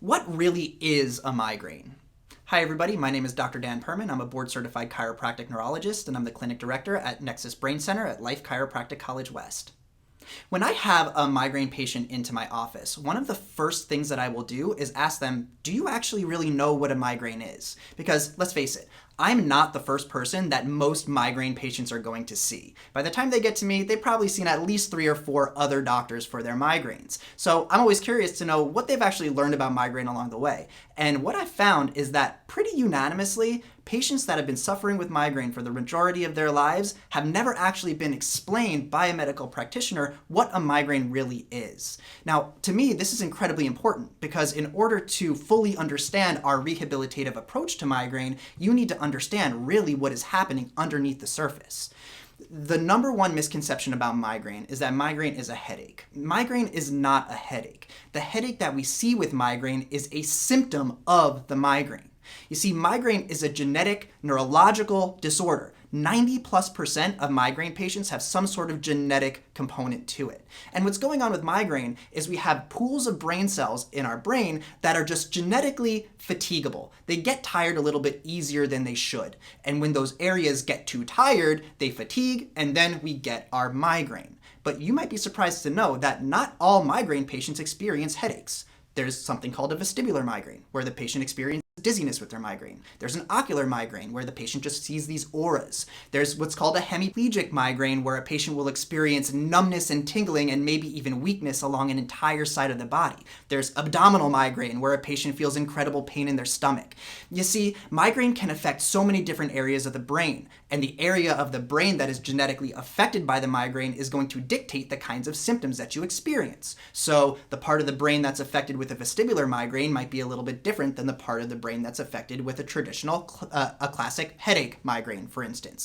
What really is a migraine? Hi everybody, my name is Dr. Dan Perman. I'm a board-certified chiropractic neurologist and I'm the clinic director at Nexus Brain Center at Life Chiropractic College West. When I have a migraine patient into my office, one of the first things that I will do is ask them, do you actually really know what a migraine is? Because let's face it, I'm not the first person that most migraine patients are going to see. By the time they get to me, they've probably seen at least 3 or 4 other doctors for their migraines. So I'm always curious to know what they've actually learned about migraine along the way. And what I've found is that pretty unanimously, patients that have been suffering with migraine for the majority of their lives have never actually been explained by a medical practitioner what a migraine really is. Now, to me, this is incredibly important because in order to fully understand our rehabilitative approach to migraine, you need to understand really what is happening underneath the surface. The number one misconception about migraine is that migraine is a headache. Migraine is not a headache. The headache that we see with migraine is a symptom of the migraine. You see, migraine is a genetic neurological disorder. 90+% of migraine patients have some sort of genetic component to it. And what's going on with migraine is we have pools of brain cells in our brain that are just genetically fatigable. They get tired a little bit easier than they should. And when those areas get too tired, they fatigue, and then we get our migraine. But you might be surprised to know that not all migraine patients experience headaches. There's something called a vestibular migraine, where the patient experiences dizziness with their migraine. There's an ocular migraine, where the patient just sees these auras. There's what's called a hemiplegic migraine, where a patient will experience numbness and tingling and maybe even weakness along an entire side of the body. There's abdominal migraine, where a patient feels incredible pain in their stomach. You see, migraine can affect so many different areas of the brain, and the area of the brain that is genetically affected by the migraine is going to dictate the kinds of symptoms that you experience. So the part of the brain that's affected with a vestibular migraine might be a little bit different than the part of the brain that's affected with a traditional, a classic headache migraine, for instance.